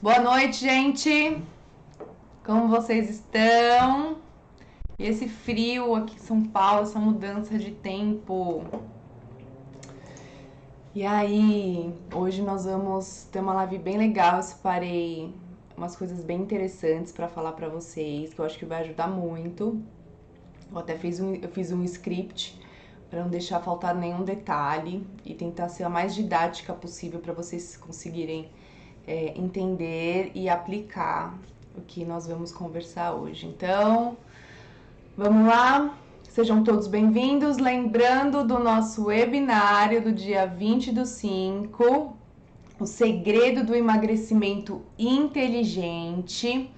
Boa noite, gente! Como vocês estão? E esse frio aqui em São Paulo, essa mudança de tempo. E aí, hoje nós vamos ter uma live bem legal. Eu separei umas coisas bem interessantes para falar para vocês, que eu acho que vai ajudar muito. Eu fiz um script para não deixar faltar nenhum detalhe e tentar ser a mais didática possível para vocês conseguirem entender e aplicar o que nós vamos conversar hoje. Então, vamos lá? Sejam todos bem-vindos. Lembrando do nosso webinário do dia 20/5, o segredo do emagrecimento inteligente.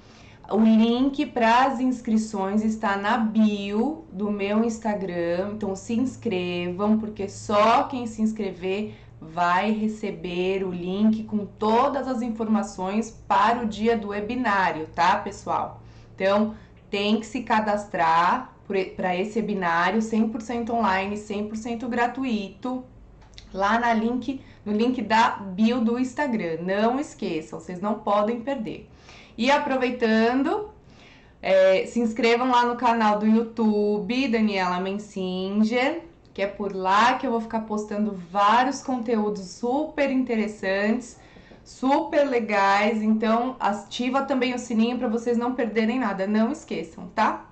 O link para as inscrições está na bio do meu Instagram, então se inscrevam, porque só quem se inscrever vai receber o link com todas as informações para o dia do webinário, tá, pessoal? Então, tem que se cadastrar para esse webinário 100% online, 100% gratuito, lá no link da bio do Instagram. Não esqueçam, vocês não podem perder. E aproveitando, se inscrevam lá no canal do YouTube, Daniela Mensinger, que é por lá que eu vou ficar postando vários conteúdos super interessantes, super legais. Então, ativa também o sininho para vocês não perderem nada, não esqueçam, tá?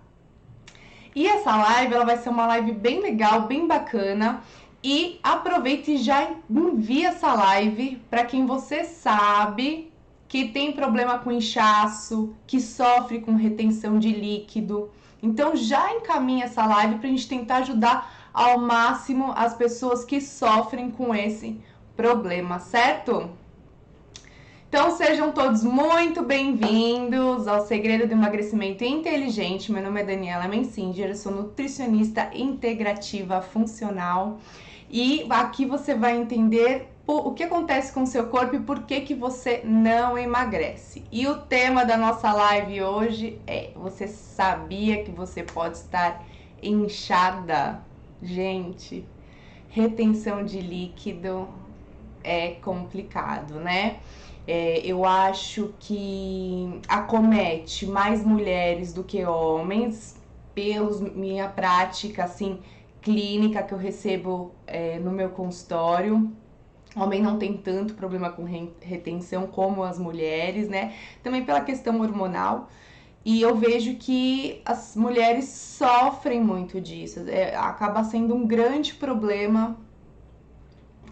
E essa live, ela vai ser uma live bem legal, bem bacana. E aproveite e já envia essa live para quem você sabe que tem problema com inchaço, que sofre com retenção de líquido. Então já encaminha essa live para a gente tentar ajudar ao máximo as pessoas que sofrem com esse problema, certo? Então sejam todos muito bem-vindos ao Segredo do Emagrecimento Inteligente. Meu nome é Daniela Mensinger, eu sou nutricionista integrativa funcional e aqui você vai entender o que acontece com o seu corpo e por que você não emagrece. E o tema da nossa live hoje é: você sabia que você pode estar inchada? Gente, retenção de líquido é complicado, né? Eu acho que acomete mais mulheres do que homens, pela minha prática assim, clínica que eu recebo no meu consultório. Homem não tem tanto problema com retenção como as mulheres, né? Também pela questão hormonal. E eu vejo que as mulheres sofrem muito disso. Acaba sendo um grande problema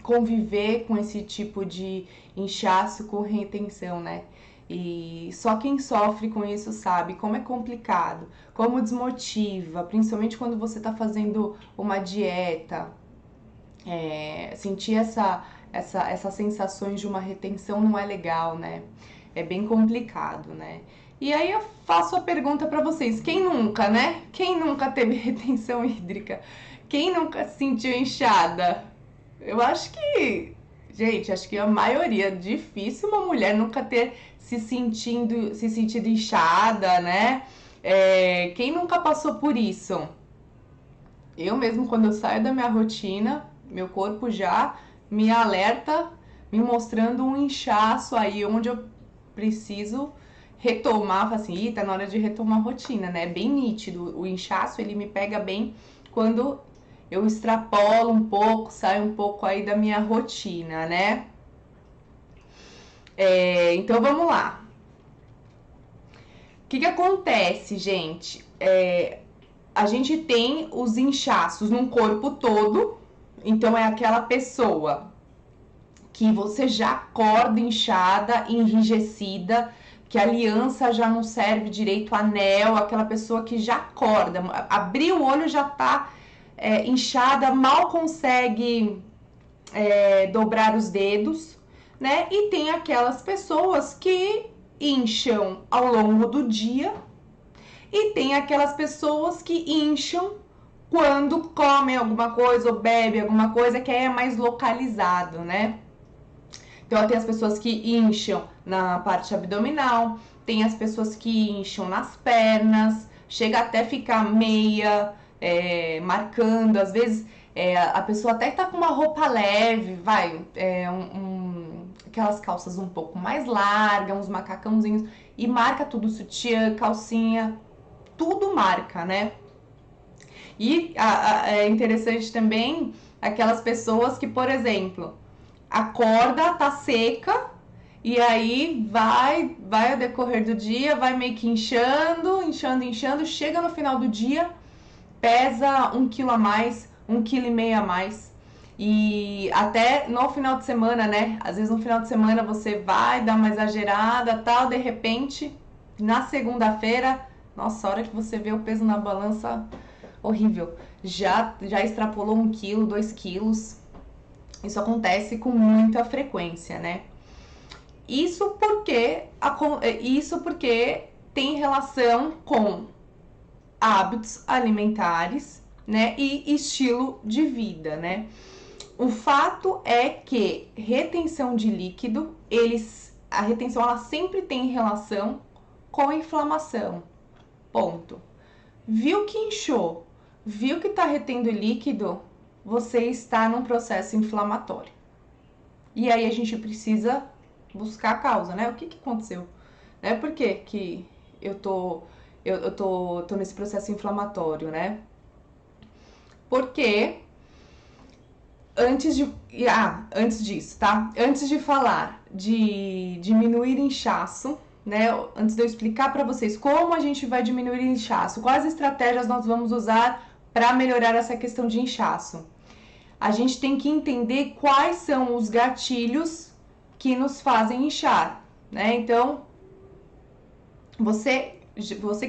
conviver com esse tipo de inchaço com retenção, né? E só quem sofre com isso sabe como é complicado, como desmotiva, principalmente quando você tá fazendo uma dieta. Sentir essas sensações de uma retenção não é legal, né? É bem complicado, né? E aí eu faço a pergunta para vocês: quem nunca, né? Quem nunca teve retenção hídrica? Quem nunca se sentiu inchada? Eu acho que, gente, acho que a maioria, difícil uma mulher nunca ter se sentido inchada, né? Quem nunca passou por isso? Eu mesmo, quando eu saio da minha rotina, meu corpo já me alerta, me mostrando um inchaço aí onde eu preciso retomar, assim, tá na hora de retomar a rotina, né? Bem nítido. O inchaço, ele me pega bem quando eu extrapolo um pouco, saio um pouco aí da minha rotina, né? Então vamos lá. O que acontece, gente? A gente tem os inchaços no corpo todo, então é aquela pessoa que você já acorda inchada, enrijecida, que a aliança já não serve direito, anel, aquela pessoa que já acorda, abrir o olho já tá inchada, mal consegue dobrar os dedos, né? E tem aquelas pessoas que incham ao longo do dia e tem aquelas pessoas que incham quando comem alguma coisa ou bebem alguma coisa, que é mais localizado, né? Então tem as pessoas que incham na parte abdominal, tem as pessoas que incham nas pernas, chega até ficar meia, marcando, às vezes a pessoa até tá com uma roupa leve, aquelas calças um pouco mais largas, uns macacãozinhos, e marca tudo, sutiã, calcinha, tudo marca, né? E é interessante também aquelas pessoas que, por exemplo, a corda tá seca e aí vai ao decorrer do dia, vai meio que inchando, chega no final do dia, pesa 1 quilo a mais, 1,5 quilo a mais. E até no final de semana, né? Às vezes no final de semana você vai dar uma exagerada, tal, de repente, na segunda-feira, nossa, a hora que você vê o peso na balança, horrível. Já extrapolou 1 quilo, 2 quilos. Isso acontece com muita frequência, né? Isso porque tem relação com hábitos alimentares, né, e estilo de vida, né? O fato é que retenção de líquido, a retenção ela sempre tem relação com inflamação. Ponto. Viu que inchou, viu que tá retendo líquido, você está num processo inflamatório. E aí a gente precisa buscar a causa, né? O que aconteceu? Né? Por que eu tô nesse processo inflamatório, né? Porque antes disso, tá? Antes de falar de diminuir inchaço, né? Antes de eu explicar para vocês como a gente vai diminuir inchaço, quais estratégias nós vamos usar para melhorar essa questão de inchaço, a gente tem que entender quais são os gatilhos que nos fazem inchar, né? Então, você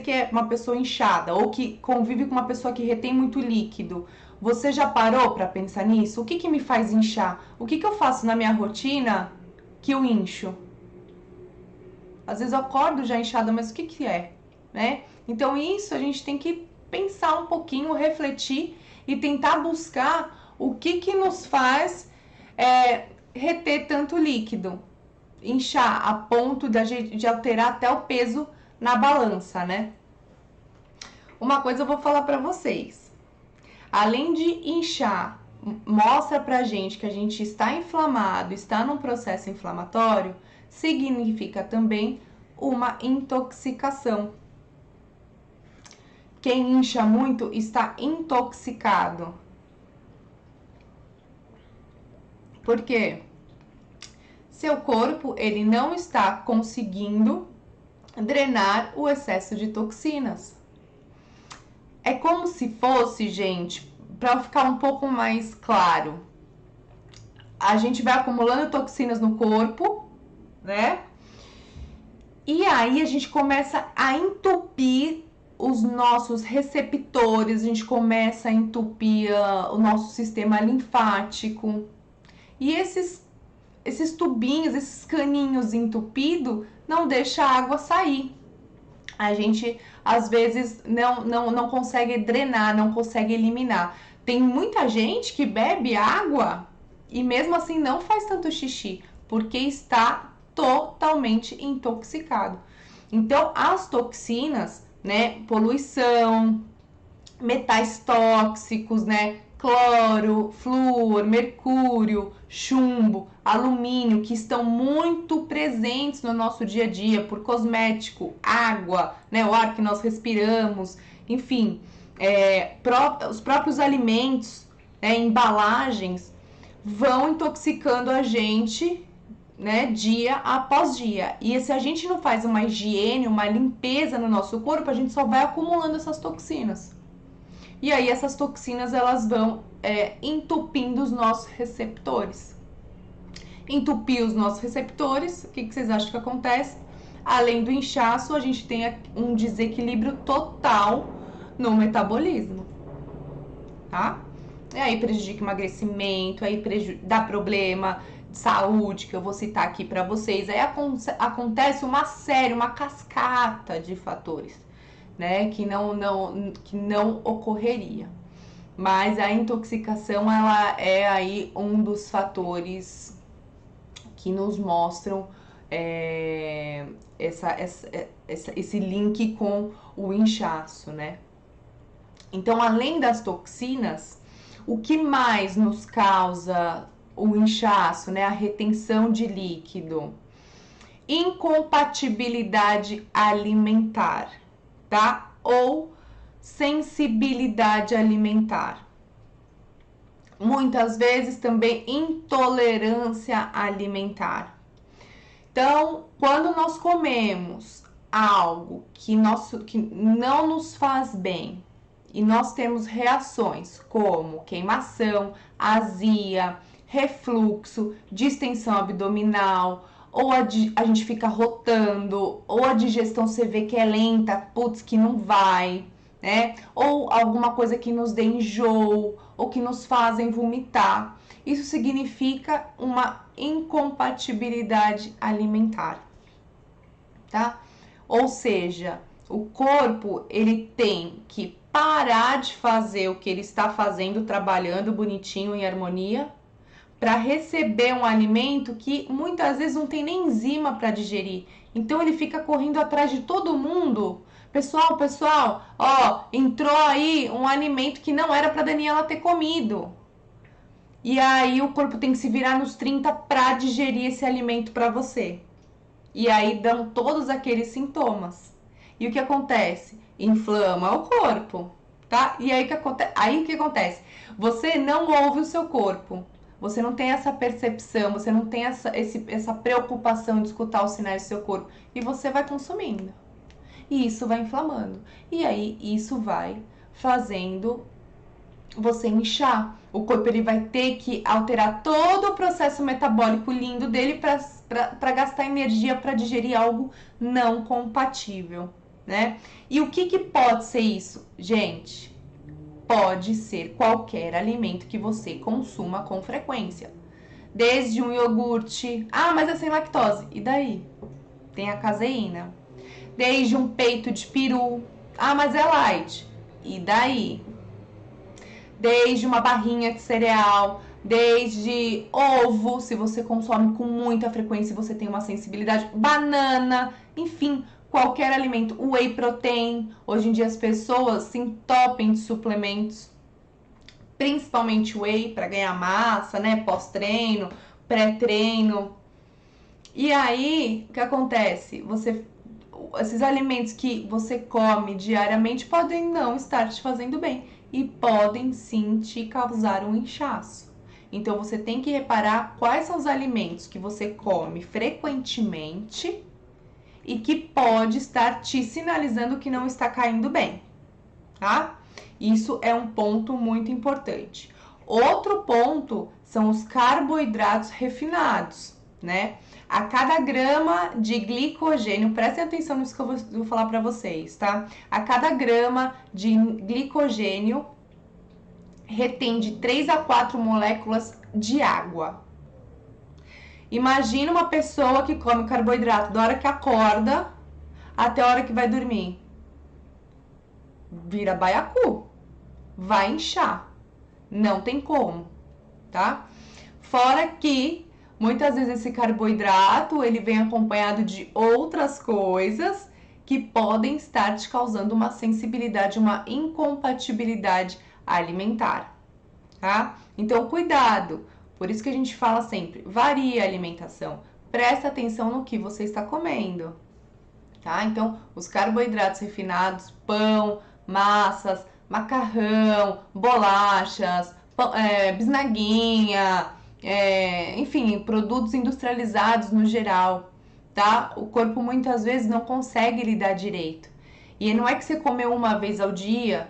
que é uma pessoa inchada ou que convive com uma pessoa que retém muito líquido, você já parou para pensar nisso? O que me faz inchar? O que eu faço na minha rotina que eu incho? Às vezes eu acordo já inchada, mas o que é, né? Então isso a gente tem que pensar um pouquinho, refletir e tentar buscar o que nos faz reter tanto líquido, inchar a ponto de alterar até o peso na balança, né? Uma coisa eu vou falar para vocês. Além de inchar, mostra pra gente que a gente está inflamado, está num processo inflamatório, significa também uma intoxicação. Quem incha muito está intoxicado. Por quê? Seu corpo, ele não está conseguindo drenar o excesso de toxinas. É como se fosse, gente, para ficar um pouco mais claro, a gente vai acumulando toxinas no corpo, né? E aí a gente começa a entupir os nossos receptores, a gente começa a entupir o nosso sistema linfático. E esses tubinhos, esses caninhos entupidos, não deixa a água sair. A gente, às vezes, não consegue drenar, não consegue eliminar. Tem muita gente que bebe água e mesmo assim não faz tanto xixi, porque está totalmente intoxicado. Então, as toxinas, né, poluição, metais tóxicos, né, cloro, flúor, mercúrio, chumbo, alumínio, que estão muito presentes no nosso dia a dia por cosmético, água, né, o ar que nós respiramos, enfim, os próprios alimentos, né, embalagens, vão intoxicando a gente, né, dia após dia. E se a gente não faz uma higiene, uma limpeza no nosso corpo, a gente só vai acumulando essas toxinas. E aí essas toxinas, elas vão entupindo os nossos receptores. Entupir os nossos receptores, o que vocês acham que acontece? Além do inchaço, a gente tem um desequilíbrio total no metabolismo, tá? E aí prejudica o emagrecimento, aí dá problema de saúde, que eu vou citar aqui para vocês. Aí acontece uma cascata de fatores, né, que não ocorreria. Mas a intoxicação, ela é aí um dos fatores que nos mostram esse link com o inchaço, né? Então, além das toxinas, o que mais nos causa o inchaço, né? A retenção de líquido. Incompatibilidade alimentar, tá? Ou sensibilidade alimentar. Muitas vezes também intolerância alimentar. Então, quando nós comemos algo que não nos faz bem e nós temos reações como queimação, azia, refluxo, distensão abdominal, ou a gente fica rotando, ou a digestão você vê que é lenta, putz, que não vai, né? Ou alguma coisa que nos dê enjoo, ou que nos fazem vomitar. Isso significa uma incompatibilidade alimentar, tá? Ou seja, o corpo, ele tem que parar de fazer o que ele está fazendo, trabalhando bonitinho, em harmonia, para receber um alimento que muitas vezes não tem nem enzima para digerir. Então ele fica correndo atrás de todo mundo. Pessoal, ó, entrou aí um alimento que não era para Daniela ter comido. E aí o corpo tem que se virar nos 30 para digerir esse alimento para você. E aí dão todos aqueles sintomas. E o que acontece? Inflama o corpo, tá? E aí o que acontece? Você não ouve o seu corpo. Você não tem essa percepção, você não tem essa preocupação de escutar os sinais do seu corpo. E você vai consumindo. E isso vai inflamando. E aí isso vai fazendo você inchar. O corpo ele vai ter que alterar todo o processo metabólico lindo dele para gastar energia para digerir algo não compatível, né? E o que pode ser isso? Gente, pode ser qualquer alimento que você consuma com frequência. Desde um iogurte, mas é sem lactose, e daí? Tem a caseína. Desde um peito de peru, mas é light, e daí? Desde uma barrinha de cereal, desde ovo, se você consome com muita frequência, você tem uma sensibilidade, banana, enfim, qualquer alimento, whey protein. Hoje em dia as pessoas se entopem de suplementos, principalmente whey, para ganhar massa, né, pós-treino, pré-treino. E aí, o que acontece? Esses alimentos que você come diariamente podem não estar te fazendo bem e podem sim te causar um inchaço. Então você tem que reparar quais são os alimentos que você come frequentemente e que pode estar te sinalizando que não está caindo bem, tá? Isso é um ponto muito importante. Outro ponto são os carboidratos refinados, né? A cada grama de glicogênio, prestem atenção nisso que eu vou falar para vocês, tá? A cada grama de glicogênio retém de 3 a 4 moléculas de água. Imagina uma pessoa que come carboidrato da hora que acorda até a hora que vai dormir. Vira baiacu, vai inchar, não tem como, tá? Fora que muitas vezes esse carboidrato, ele vem acompanhado de outras coisas que podem estar te causando uma sensibilidade, uma incompatibilidade alimentar, tá? Então, cuidado. Por isso que a gente fala sempre, varia a alimentação. Presta atenção no que você está comendo, tá? Então, os carboidratos refinados, pão, massas, macarrão, bolachas, bisnaguinha, enfim, produtos industrializados no geral, tá? O corpo muitas vezes não consegue lidar direito. E não é que você comeu uma vez ao dia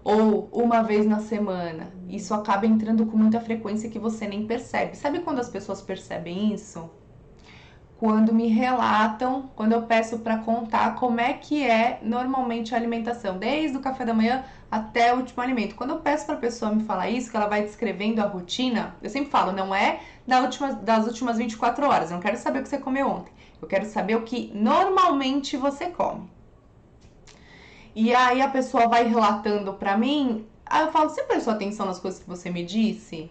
ou uma vez na semana. Isso acaba entrando com muita frequência que você nem percebe. Sabe quando as pessoas percebem isso? Quando me relatam, quando eu peço para contar como é que é normalmente a alimentação, desde o café da manhã até o último alimento. Quando eu peço para a pessoa me falar isso, que ela vai descrevendo a rotina, eu sempre falo, não é das últimas 24 horas, eu não quero saber o que você comeu ontem, eu quero saber o que normalmente você come. E aí a pessoa vai relatando para mim, aí eu falo, você prestou atenção nas coisas que você me disse?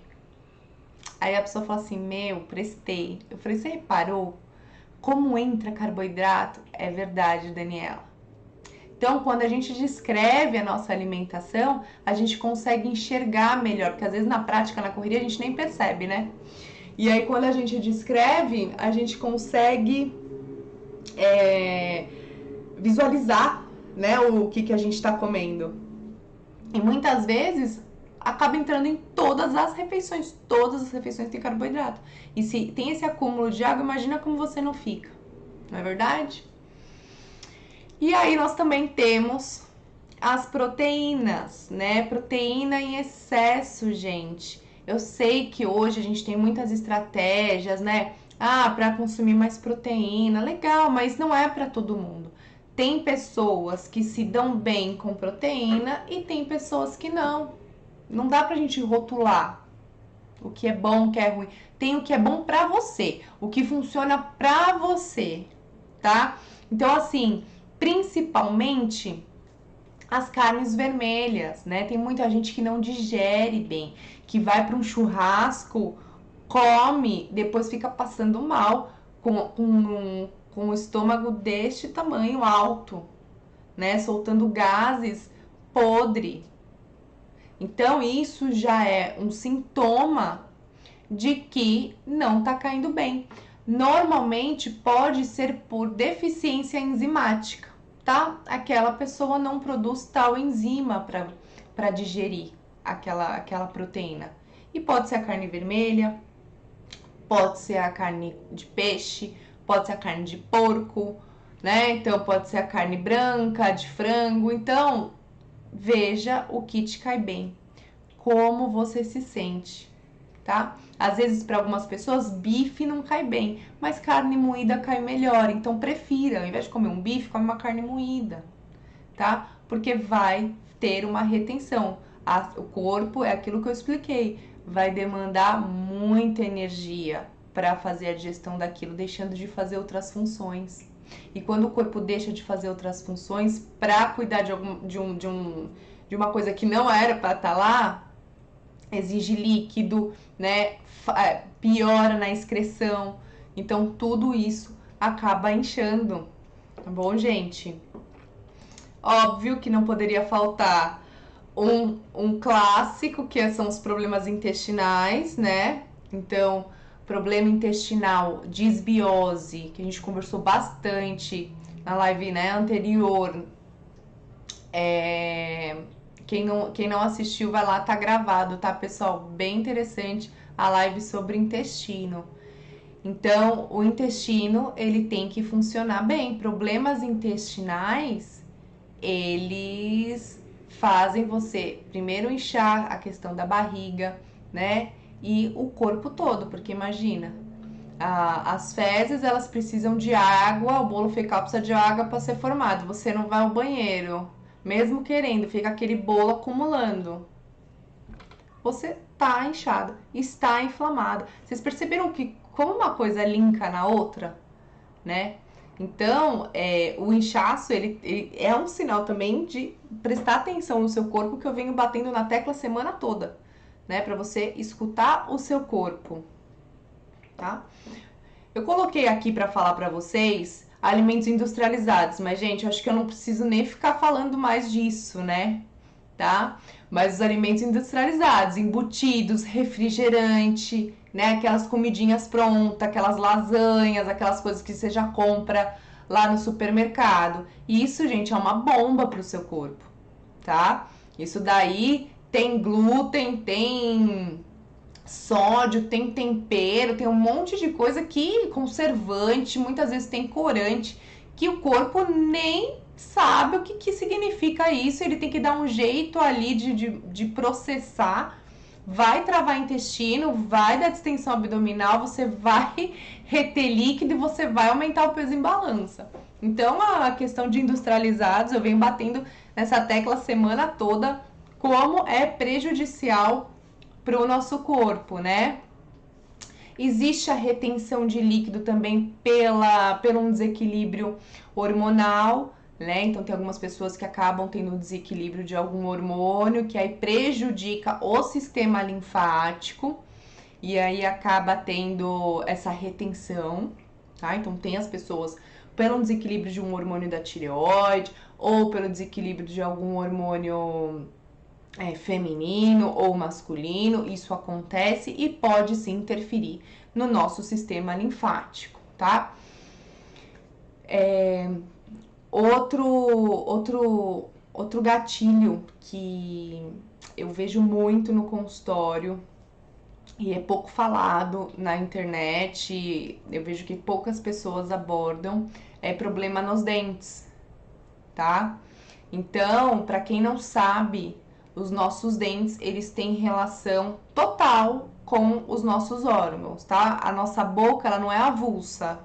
Aí a pessoa fala assim, prestei. Eu falei, você reparou como entra carboidrato? É verdade, Daniela. Então, quando a gente descreve a nossa alimentação, a gente consegue enxergar melhor, porque às vezes na prática, na correria, a gente nem percebe, né? E aí, quando a gente descreve, a gente consegue visualizar, né, o que a gente está comendo. E muitas vezes acaba entrando em todas as refeições têm carboidrato. E se tem esse acúmulo de água, imagina como você não fica, não é verdade? E aí nós também temos as proteínas, né? Proteína em excesso, gente. Eu sei que hoje a gente tem muitas estratégias, né? Ah, para consumir mais proteína, legal, mas não é para todo mundo. Tem pessoas que se dão bem com proteína e tem pessoas que não. Não dá pra gente rotular o que é bom, o que é ruim. Tem o que é bom pra você, o que funciona pra você, tá? Então, assim, principalmente as carnes vermelhas, né? Tem muita gente que não digere bem, que vai para um churrasco, come, depois fica passando mal com o estômago deste tamanho alto, né? Soltando gases podre. Então, isso já é um sintoma de que não tá caindo bem. Normalmente pode ser por deficiência enzimática, tá? Aquela pessoa não produz tal enzima para digerir aquela proteína. E pode ser a carne vermelha, pode ser a carne de peixe, pode ser a carne de porco, né? Então pode ser a carne branca, de frango. Então, veja o que te cai bem, como você se sente, tá? Às vezes para algumas pessoas bife não cai bem, mas carne moída cai melhor. Então prefira, ao invés de comer um bife, come uma carne moída, tá? Porque vai ter uma retenção. O corpo é aquilo que eu expliquei, vai demandar muita energia para fazer a digestão daquilo, deixando de fazer outras funções. E quando o corpo deixa de fazer outras funções para cuidar de uma coisa que não era para estar lá, exige líquido, né? Piora na excreção. Então tudo isso acaba inchando, tá bom, gente? Óbvio que não poderia faltar um clássico, que são os problemas intestinais, né? Então, problema intestinal, disbiose, que a gente conversou bastante na live, né, anterior. Quem não assistiu, vai lá, tá gravado, tá, pessoal? Bem interessante a live sobre intestino. Então, o intestino, ele tem que funcionar bem. Problemas intestinais, eles fazem você primeiro inchar, a questão da barriga, né? E o corpo todo, porque imagina, as fezes, elas precisam de água, o bolo fecal precisa de água para ser formado. Você não vai ao banheiro, mesmo querendo, fica aquele bolo acumulando. Você tá inchado, está inflamado. Vocês perceberam que como uma coisa linka na outra, né? Então, o inchaço, ele é um sinal também de prestar atenção no seu corpo, que eu venho batendo na tecla a semana toda, né? Para você escutar o seu corpo, tá? Eu coloquei aqui para falar para vocês alimentos industrializados, mas, gente, eu acho que eu não preciso nem ficar falando mais disso, né? Tá? Mas os alimentos industrializados, embutidos, refrigerante, né? Aquelas comidinhas prontas, aquelas lasanhas, aquelas coisas que você já compra lá no supermercado. Isso, gente, é uma bomba pro seu corpo, tá? Isso daí tem glúten, tem sódio, tem tempero, tem um monte de coisa que conservante, muitas vezes tem corante, que o corpo nem sabe o que significa isso, ele tem que dar um jeito ali de processar, vai travar intestino, vai dar distensão abdominal, você vai reter líquido e você vai aumentar o peso em balança. Então, a questão de industrializados, eu venho batendo nessa tecla a semana toda, como é prejudicial para o nosso corpo, né? Existe a retenção de líquido também pelo um desequilíbrio hormonal, né? Então tem algumas pessoas que acabam tendo um desequilíbrio de algum hormônio, que aí prejudica o sistema linfático e aí acaba tendo essa retenção, tá? Então tem as pessoas pelo desequilíbrio de um hormônio da tireoide ou pelo desequilíbrio de algum hormônio feminino ou masculino, isso acontece e pode sim interferir no nosso sistema linfático, tá? Outro gatilho que eu vejo muito no consultório e é pouco falado na internet, eu vejo que poucas pessoas abordam, é problema nos dentes, tá? Então, para quem não sabe, os nossos dentes, eles têm relação total com os nossos órgãos, tá? A nossa boca, ela não é avulsa,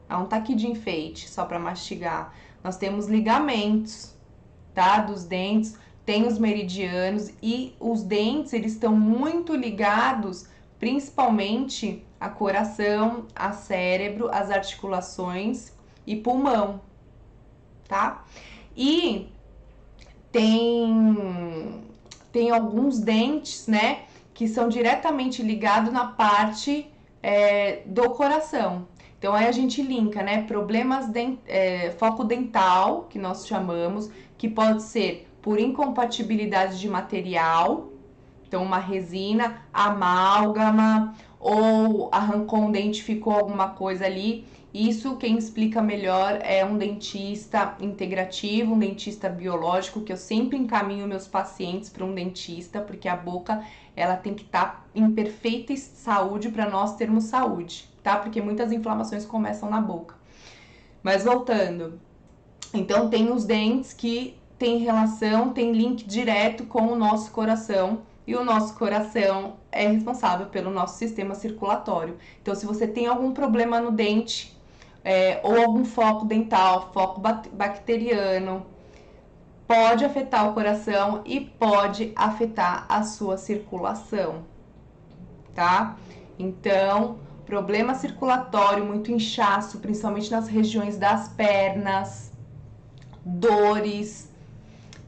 ela não tá aqui de enfeite, só para mastigar. Nós temos ligamentos, tá? Dos dentes, tem os meridianos e os dentes, eles estão muito ligados, principalmente a coração, a cérebro, as articulações e pulmão, tá? E tem alguns dentes, né, que são diretamente ligados na parte do coração. Então aí a gente linka, né, problemas foco dental, que nós chamamos, que pode ser por incompatibilidade de material, então uma resina, amálgama, ou arrancou um dente, ficou alguma coisa ali. Isso quem explica melhor é um dentista integrativo, um dentista biológico, que eu sempre encaminho meus pacientes para um dentista, porque a boca ela tem que estar em perfeita saúde para nós termos saúde, tá? Porque muitas inflamações começam na boca. Mas voltando, então tem os dentes que tem relação, tem link direto com o nosso coração, e o nosso coração é responsável pelo nosso sistema circulatório. Então, se você tem algum problema no dente, ou algum foco dental, foco bacteriano, pode afetar o coração e pode afetar a sua circulação, tá? Então, problema circulatório, muito inchaço, principalmente nas regiões das pernas, dores,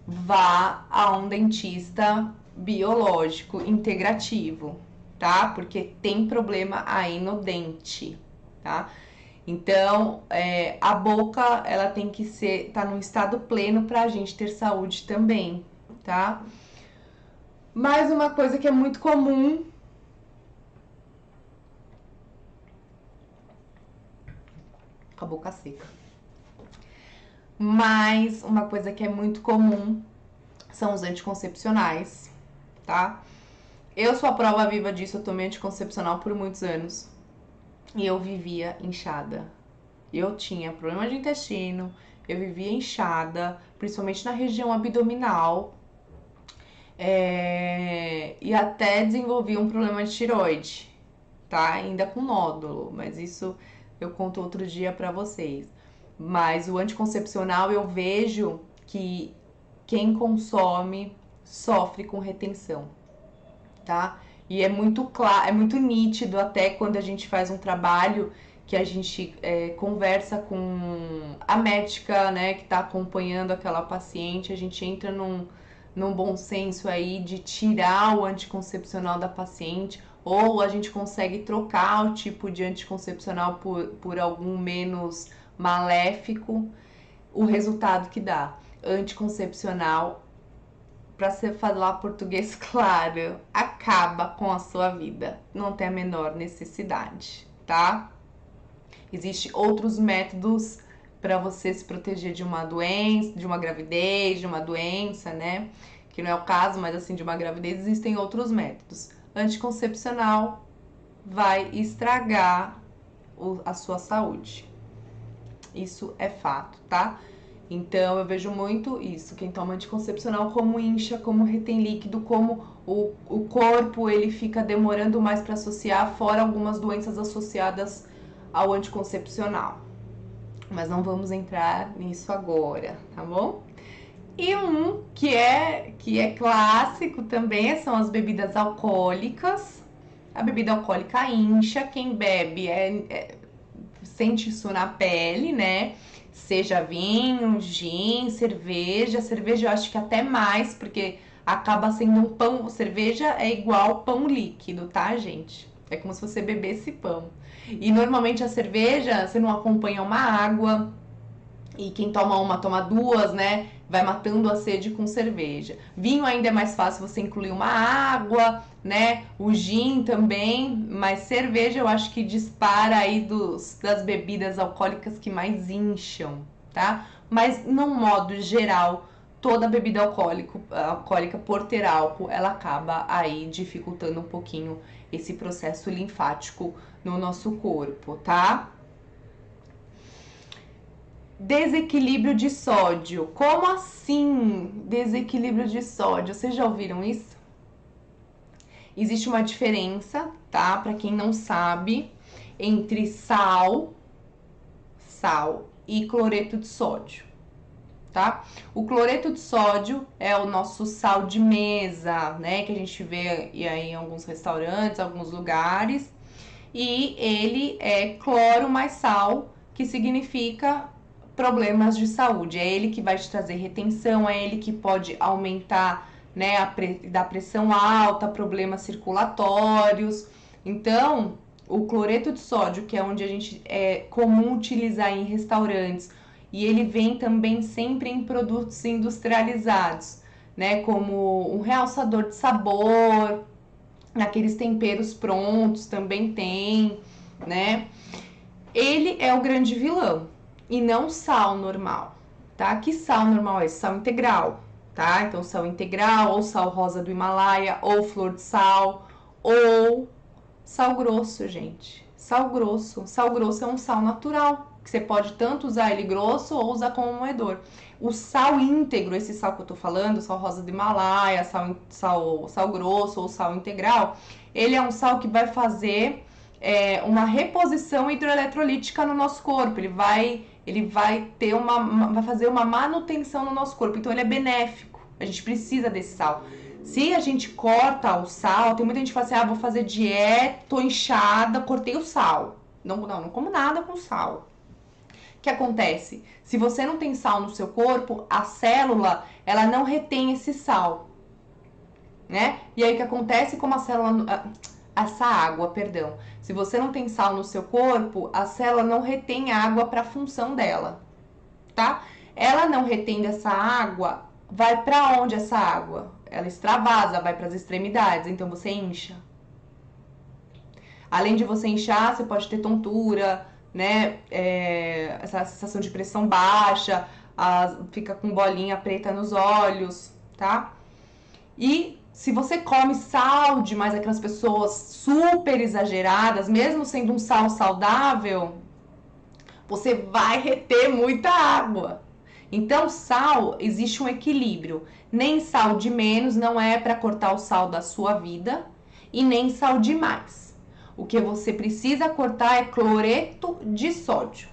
vá a um dentista biológico integrativo, tá? Porque tem problema aí no dente, tá? Então, a boca, ela tem que tá num estado pleno pra gente ter saúde também, tá? Mais uma coisa que é muito comum, com a boca seca. Mas uma coisa que é muito comum são os anticoncepcionais, tá? Eu sou a prova viva disso, eu tomei anticoncepcional por muitos anos. E eu vivia inchada. Eu tinha problema de intestino, eu vivia inchada, principalmente na região abdominal. E até desenvolvi um problema de tireoide, tá? Ainda com nódulo, mas isso eu conto outro dia pra vocês. Mas o anticoncepcional eu vejo que quem consome sofre com retenção, tá? E é muito claro, é muito nítido até quando a gente faz um trabalho que a gente conversa com a médica, né, que tá acompanhando aquela paciente, a gente entra num bom senso aí de tirar o anticoncepcional da paciente, ou a gente consegue trocar o tipo de anticoncepcional por algum menos maléfico, o resultado que dá. Anticoncepcional, para você falar português claro, acaba com a sua vida. Não tem a menor necessidade, tá? Existem outros métodos para você se proteger de uma doença, de uma gravidez, de uma doença, né? Que não é o caso, mas assim, de uma gravidez, existem outros métodos. Anticoncepcional vai estragar a sua saúde. Isso é fato, tá? Então, eu vejo muito isso, quem toma anticoncepcional, como incha, como retém líquido, como o corpo ele fica demorando mais para associar, fora algumas doenças associadas ao anticoncepcional. Mas não vamos entrar nisso agora, tá bom? E um que é clássico também são as bebidas alcoólicas. A bebida alcoólica incha, quem bebe sente isso na pele, né? Seja vinho, gin, cerveja. Cerveja eu acho que até mais, porque acaba sendo um pão. Cerveja é igual pão líquido, tá, gente? É como se você bebesse pão. E normalmente a cerveja, você não acompanha uma água. E quem toma uma, toma duas, né? vai matando a sede com cerveja. Vinho ainda é mais fácil você incluir uma água, né? O gin também, mas cerveja eu acho que dispara aí das bebidas alcoólicas que mais incham, tá? Mas, no modo geral, toda bebida alcoólica por ter álcool, ela acaba aí dificultando um pouquinho esse processo linfático no nosso corpo, tá? Desequilíbrio de sódio. Como assim desequilíbrio de sódio? Vocês já ouviram isso? Existe uma diferença, tá? Para quem não sabe, entre sal e cloreto de sódio, tá? O cloreto de sódio é o nosso sal de mesa, né? Que a gente vê aí em alguns restaurantes, alguns lugares. E ele é cloro mais sal, que significa problemas de saúde. É ele que vai te trazer retenção, é ele que pode aumentar, né, da pressão alta, problemas circulatórios. Então, o cloreto de sódio, que é onde a gente é comum utilizar em restaurantes, e ele vem também sempre em produtos industrializados, né, como um realçador de sabor, naqueles temperos prontos também tem, né? Ele é o grande vilão e não sal normal, tá? Que sal normal é esse? Sal integral, tá? Então, sal integral, ou sal rosa do Himalaia, ou flor de sal, ou sal grosso, gente. Sal grosso. Sal grosso é um sal natural, que você pode tanto usar ele grosso ou usar como moedor. O sal íntegro, esse sal que eu tô falando, sal rosa do Himalaia, sal grosso ou sal integral, ele é um sal que vai fazer uma reposição hidroeletrolítica no nosso corpo. Ele vai fazer uma manutenção no nosso corpo. Então ele é benéfico. A gente precisa desse sal. Se a gente corta o sal, tem muita gente que fala assim: vou fazer dieta, tô inchada, cortei o sal. Não como nada com sal. O que acontece? Se você não tem sal no seu corpo, a célula, ela não retém esse sal, né? E aí o que acontece como essa água, perdão. Se você não tem sal no seu corpo, a célula não retém água para a função dela, tá? Ela não retém essa água, vai para onde essa água? Ela extravasa, vai para as extremidades, então você incha. Além de você inchar, você pode ter tontura, né? Essa sensação de pressão baixa, fica com bolinha preta nos olhos, tá? E se você come sal demais, aquelas pessoas super exageradas, mesmo sendo um sal saudável, você vai reter muita água. Então, sal, existe um equilíbrio. Nem sal de menos não é para cortar o sal da sua vida e nem sal demais. O que você precisa cortar é cloreto de sódio,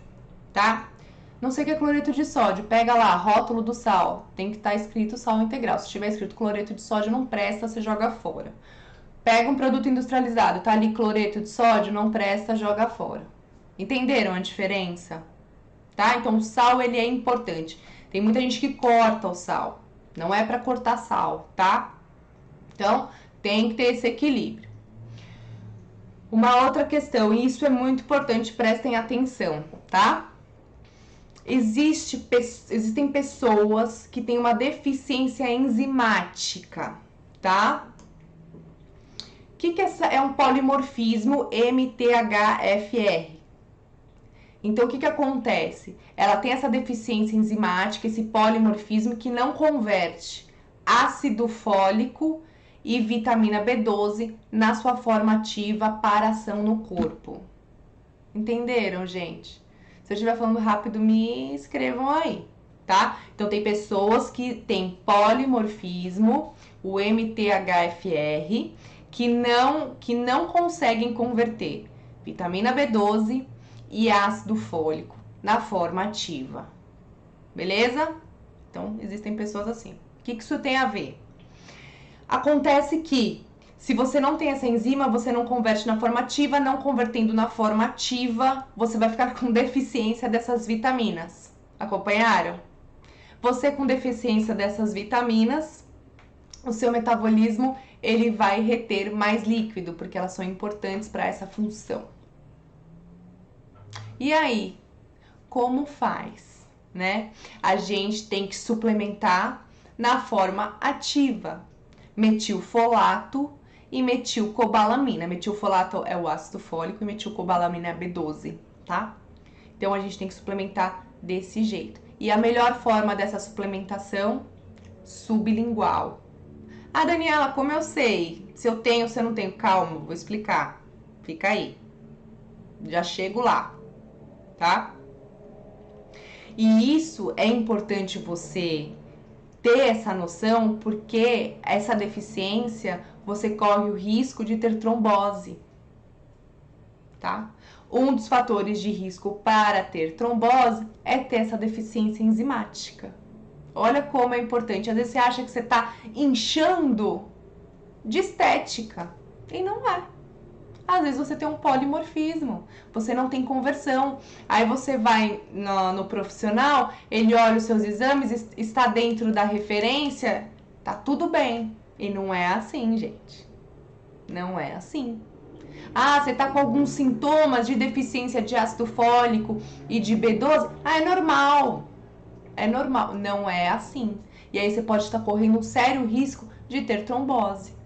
tá? Não sei o que é cloreto de sódio. Pega lá, rótulo do sal. Tem que estar escrito sal integral. Se tiver escrito cloreto de sódio, não presta, você joga fora. Pega um produto industrializado, tá ali cloreto de sódio, não presta, joga fora. Entenderam a diferença? Tá? Então, o sal, ele é importante. Tem muita gente que corta o sal. Não é para cortar sal, tá? Então, tem que ter esse equilíbrio. Uma outra questão, e isso é muito importante, prestem atenção, tá? Existem pessoas que têm uma deficiência enzimática, tá? O que é um polimorfismo MTHFR? Então, o que acontece? Ela tem essa deficiência enzimática, esse polimorfismo que não converte ácido fólico e vitamina B12 na sua forma ativa para ação no corpo. Entenderam, gente? Se eu estiver falando rápido, me escrevam aí, tá? Então, tem pessoas que têm polimorfismo, o MTHFR, que não conseguem converter vitamina B12 e ácido fólico na forma ativa. Beleza? Então, existem pessoas assim. O que isso tem a ver? Acontece que, se você não tem essa enzima, você não converte na forma ativa, não convertendo na forma ativa, você vai ficar com deficiência dessas vitaminas. Acompanharam? Você com deficiência dessas vitaminas, o seu metabolismo, ele vai reter mais líquido, porque elas são importantes para essa função. E aí, como faz? né? A gente tem que suplementar na forma ativa. Metilfolato e metilcobalamina. Metilfolato é o ácido fólico e metilcobalamina é a B12, tá? Então a gente tem que suplementar desse jeito. E a melhor forma dessa suplementação, sublingual. Ah, Daniela, como eu sei? Se eu tenho ou se eu não tenho? Calma, vou explicar. Fica aí. Já chego lá, tá? E isso é importante você ter essa noção, porque essa deficiência você corre o risco de ter trombose, tá? Um dos fatores de risco para ter trombose é ter essa deficiência enzimática. Olha como é importante. Às vezes você acha que você está inchando de estética e não é. Às vezes você tem um polimorfismo, você não tem conversão. Aí você vai no profissional, ele olha os seus exames, está dentro da referência, tá tudo bem. E não é assim, gente. Não é assim. Ah, você tá com alguns sintomas de deficiência de ácido fólico e de B12? Ah, é normal. É normal. Não é assim. E aí você pode estar correndo um sério risco de ter trombose.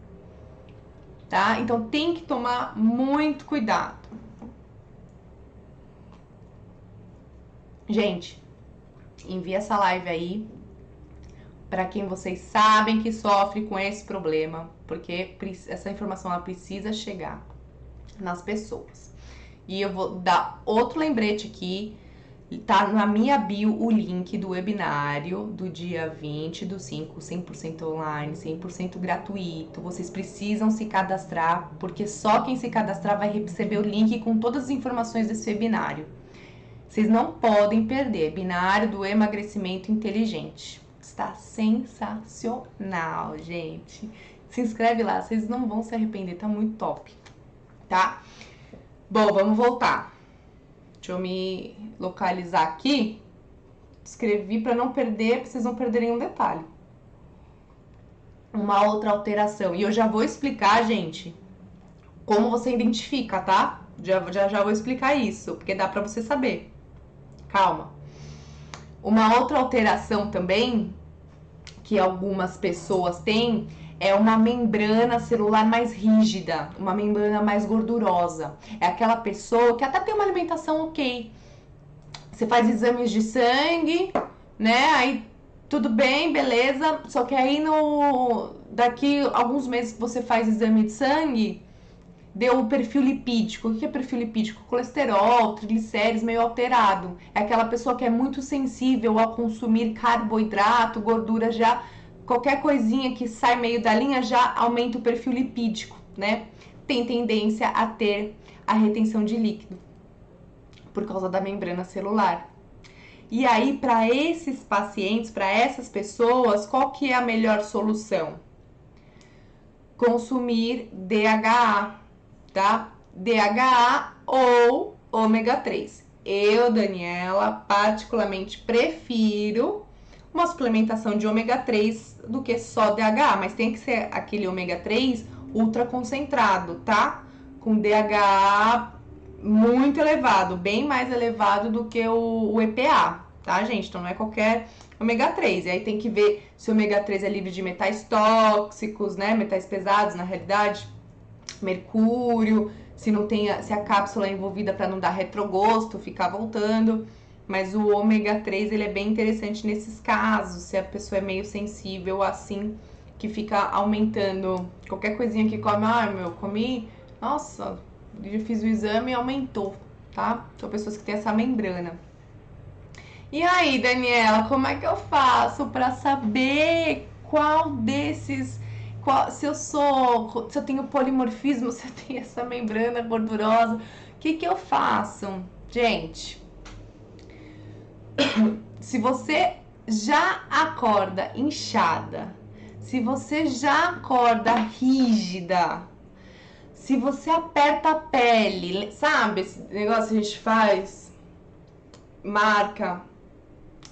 Tá? Então tem que tomar muito cuidado. Gente, envia essa live aí para quem vocês sabem que sofre com esse problema, porque essa informação ela precisa chegar nas pessoas. E eu vou dar outro lembrete aqui. Tá na minha bio o link do webinário do dia 20/5, 100% online, 100% gratuito. Vocês precisam se cadastrar, porque só quem se cadastrar vai receber o link com todas as informações desse webinário. Vocês não podem perder. Binário do emagrecimento inteligente. Está sensacional, gente. Se inscreve lá, vocês não vão se arrepender, tá muito top, tá? Bom, vamos voltar. Deixa eu me localizar aqui. Escrevi para não perder, pra vocês não perderem um detalhe. Uma outra alteração. E eu já vou explicar, gente, como você identifica, tá? Já vou explicar isso, porque dá para você saber. Calma. Uma outra alteração também que algumas pessoas têm é uma membrana celular mais rígida, uma membrana mais gordurosa. É aquela pessoa que até tem uma alimentação ok. Você faz exames de sangue, né? Aí tudo bem, beleza. Só que aí daqui alguns meses que você faz exame de sangue, deu o perfil lipídico. O que é perfil lipídico? Colesterol, triglicéridos meio alterado. É aquela pessoa que é muito sensível ao consumir carboidrato, gordura já. Qualquer coisinha que sai meio da linha já aumenta o perfil lipídico, né? Tem tendência a ter a retenção de líquido por causa da membrana celular. E aí, para esses pacientes, para essas pessoas, qual que é a melhor solução? Consumir DHA, tá? DHA ou ômega 3. Eu, Daniela, particularmente prefiro uma suplementação de ômega 3 do que só DHA, mas tem que ser aquele ômega 3 ultra concentrado, tá? Com DHA muito elevado, bem mais elevado do que o EPA, tá, gente? Então não é qualquer ômega 3. E aí tem que ver se o ômega 3 é livre de metais tóxicos, né? Metais pesados, na realidade, mercúrio, se a cápsula é envolvida para não dar retrogosto, ficar voltando. Mas o ômega 3, ele é bem interessante nesses casos, se a pessoa é meio sensível assim, que fica aumentando qualquer coisinha que come. Ah, comi, nossa, eu fiz o exame e aumentou, tá? São pessoas que têm essa membrana. E aí, Daniela, como é que eu faço para saber qual desses, se eu tenho polimorfismo, se eu tenho essa membrana gordurosa, o que eu faço? Gente, se você já acorda inchada, se você já acorda rígida, se você aperta a pele, sabe esse negócio que a gente faz, marca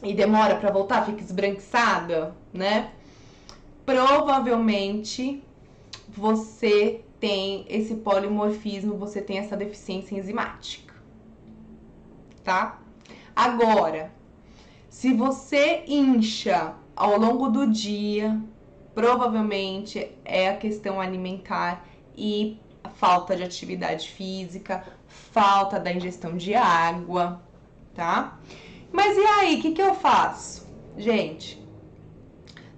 e demora pra voltar, fica esbranquiçada, né? Provavelmente você tem esse polimorfismo, você tem essa deficiência enzimática, tá? Agora, Se você incha ao longo do dia, provavelmente é a questão alimentar e a falta de atividade física, falta da ingestão de água, tá? Mas e aí, o que eu faço? Gente,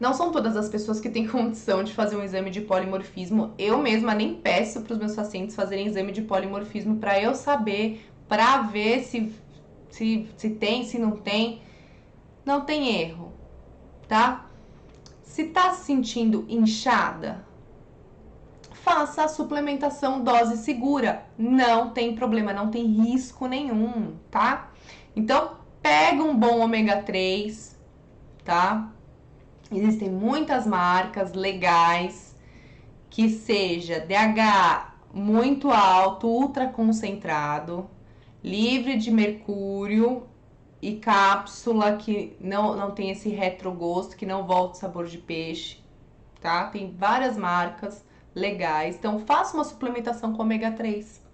não são todas as pessoas que têm condição de fazer um exame de polimorfismo. Eu mesma nem peço para os meus pacientes fazerem exame de polimorfismo para eu saber, para ver se tem, se não tem. Não tem erro, tá? Se tá se sentindo inchada, faça a suplementação dose segura. Não tem problema, não tem risco nenhum, tá? Então, pega um bom ômega 3, tá? Existem muitas marcas legais que seja DHA muito alto, ultra concentrado, livre de mercúrio e cápsula que não tem esse retrogosto, que não volta o sabor de peixe, tá? Tem várias marcas legais. Então, faça uma suplementação com ômega 3.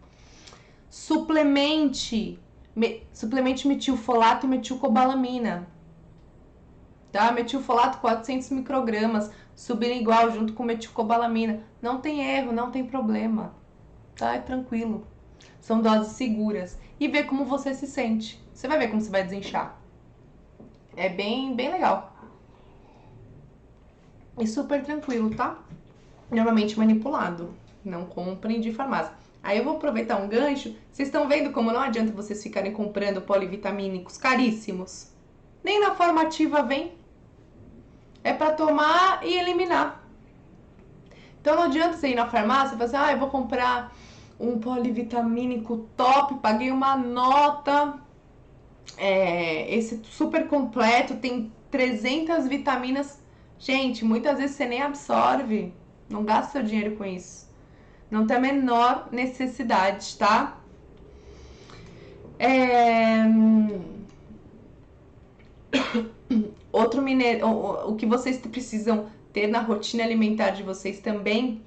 Suplemente metilfolato e metilcobalamina. Tá? Metilfolato 400 microgramas, sublingual junto com metilcobalamina. Não tem erro, não tem problema. Tá? É tranquilo. São doses seguras. E ver como você se sente. Você vai ver como você vai desinchar. É bem legal. E super tranquilo, tá? Normalmente manipulado. Não comprem de farmácia. Aí eu vou aproveitar um gancho. Vocês estão vendo como não adianta vocês ficarem comprando polivitamínicos caríssimos? Nem na formativa vem. É para tomar e eliminar. Então não adianta você ir na farmácia e falar assim, eu vou comprar um polivitamínico top, paguei uma nota, esse super completo, tem 300 vitaminas. Gente, muitas vezes você nem absorve, não gasta seu dinheiro com isso. Não tem a menor necessidade, tá? Outro minério, o que vocês precisam ter na rotina alimentar de vocês também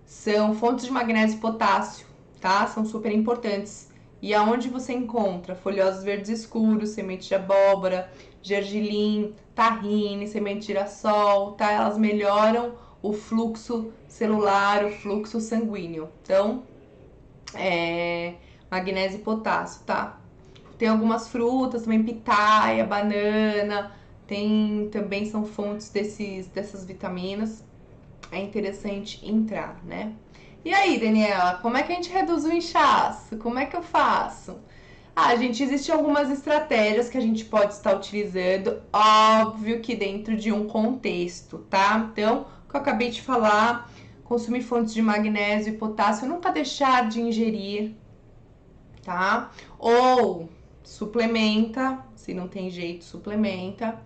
são fontes de magnésio e potássio, tá? São super importantes. E aonde você encontra? Folhosos verdes escuros, semente de abóbora, gergelim, tahine, semente de girassol, tá? Elas melhoram o fluxo celular, o fluxo sanguíneo. Então, magnésio e potássio, tá? Tem algumas frutas também, pitaia, banana, também são fontes dessas vitaminas. É interessante entrar, né? E aí, Daniela, como é que a gente reduz o inchaço? Como é que eu faço? Gente, existem algumas estratégias que a gente pode estar utilizando, óbvio que dentro de um contexto, tá? Então, o que eu acabei de falar, consumir fontes de magnésio e potássio, nunca deixar de ingerir, tá? Ou suplementa, se não tem jeito, suplementa.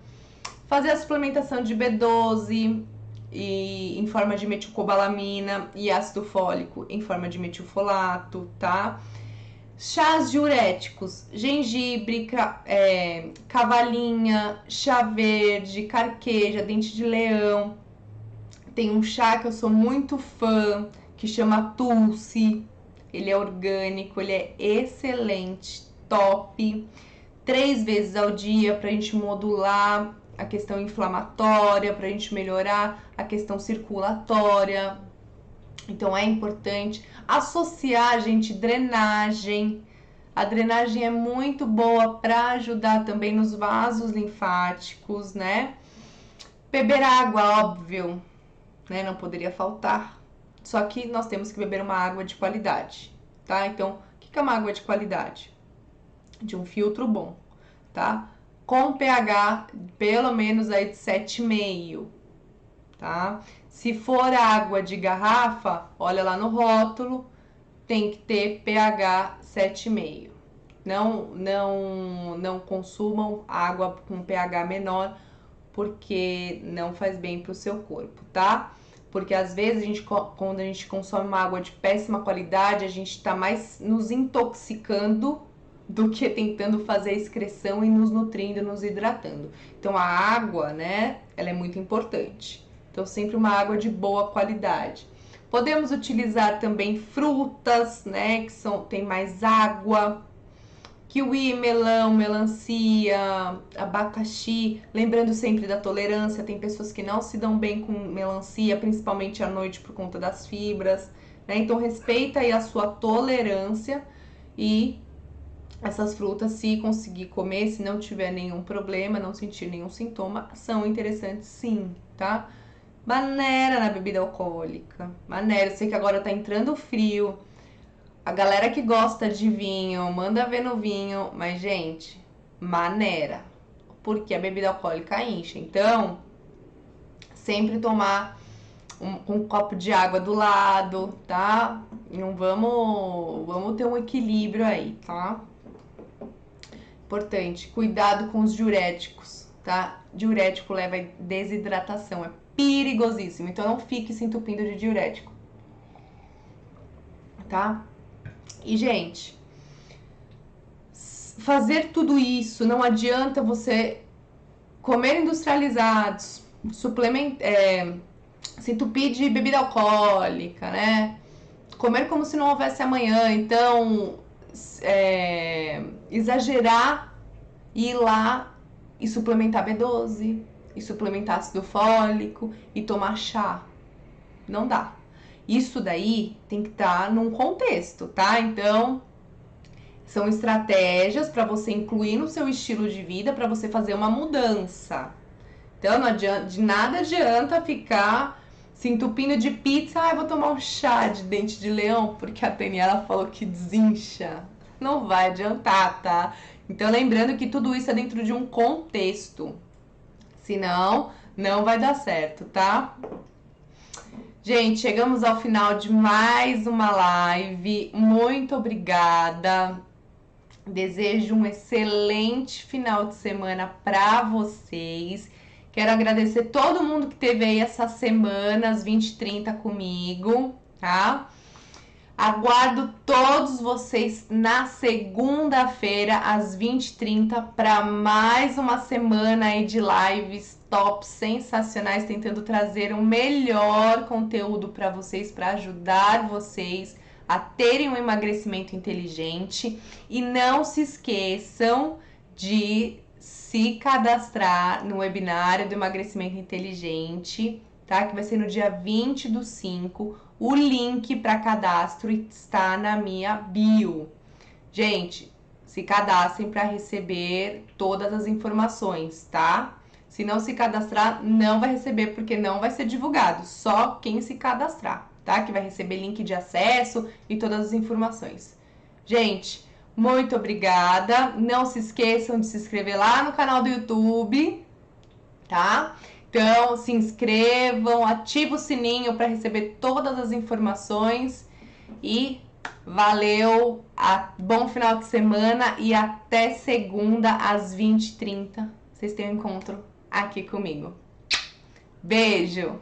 Fazer a suplementação de B12 em forma de metilcobalamina e ácido fólico em forma de metilfolato, tá? Chás diuréticos, gengibre, cavalinha, chá verde, carqueja, dente de leão. Tem um chá que eu sou muito fã, que chama Tulsi. Ele é orgânico, ele é excelente, top. 3 vezes ao dia pra gente modular a questão inflamatória, pra gente melhorar a questão circulatória. Então é importante associar, gente, drenagem. A drenagem é muito boa para ajudar também nos vasos linfáticos, né? Beber água, óbvio, né? Não poderia faltar. Só que nós temos que beber uma água de qualidade, tá? Então, o que é uma água de qualidade? De um filtro bom, tá? Com pH pelo menos aí de 7,5, tá? Se for água de garrafa, olha lá no rótulo, tem que ter pH 7,5. Não consumam água com pH menor, porque não faz bem para o seu corpo, tá? Porque às vezes quando a gente consome uma água de péssima qualidade, a gente está mais nos intoxicando do que tentando fazer a excreção e nos nutrindo, nos hidratando. Então a água, né, ela é muito importante. Então sempre uma água de boa qualidade. Podemos utilizar também frutas, né, que tem mais água, kiwi, melão, melancia, abacaxi, lembrando sempre da tolerância, tem pessoas que não se dão bem com melancia, principalmente à noite por conta das fibras, né? Então respeita aí a sua tolerância e essas frutas, se conseguir comer, se não tiver nenhum problema, não sentir nenhum sintoma, são interessantes sim, tá? Maneira na bebida alcoólica, maneira, eu sei que agora tá entrando frio, a galera que gosta de vinho, manda ver no vinho, mas gente, maneira, porque a bebida alcoólica incha, então sempre tomar um copo de água do lado, tá? Não vamos ter um equilíbrio aí, tá? Importante, cuidado com os diuréticos, tá? Diurético leva a desidratação, é perigosíssimo, então não fique se entupindo de diurético, tá? E, gente, fazer tudo isso, não adianta você comer industrializados, se entupir de bebida alcoólica, né? Comer como se não houvesse amanhã, então exagerar e ir lá e suplementar B12, e suplementar ácido fólico e tomar chá. Não dá. Isso daí tem que estar num contexto, tá? Então, são estratégias para você incluir no seu estilo de vida, para você fazer uma mudança. Então, não adianta, de nada adianta ficar se entupindo de pizza. Ah, eu vou tomar um chá de dente de leão, porque a Daniela falou que desincha. Não vai adiantar, tá? Então, lembrando que tudo isso é dentro de um contexto. Senão, não vai dar certo, tá? Gente, chegamos ao final de mais uma live. Muito obrigada. Desejo um excelente final de semana para vocês. Quero agradecer todo mundo que teve aí essas semanas 20 e 30 comigo, tá? Aguardo todos vocês na segunda-feira, às 20h30, para mais uma semana aí de lives top, sensacionais, tentando trazer o melhor conteúdo para vocês, para ajudar vocês a terem um emagrecimento inteligente. E não se esqueçam de se cadastrar no webinário do emagrecimento inteligente, tá? Que vai ser no dia 20/5. O link para cadastro está na minha bio. Gente, se cadastrem para receber todas as informações, tá? Se não se cadastrar, não vai receber, porque não vai ser divulgado. Só quem se cadastrar, tá? Que vai receber link de acesso e todas as informações. Gente, muito obrigada. Não se esqueçam de se inscrever lá no canal do YouTube, tá? Então, se inscrevam, ativa o sininho para receber todas as informações e valeu, bom final de semana e até segunda às 20h30. Vocês têm um encontro aqui comigo. Beijo!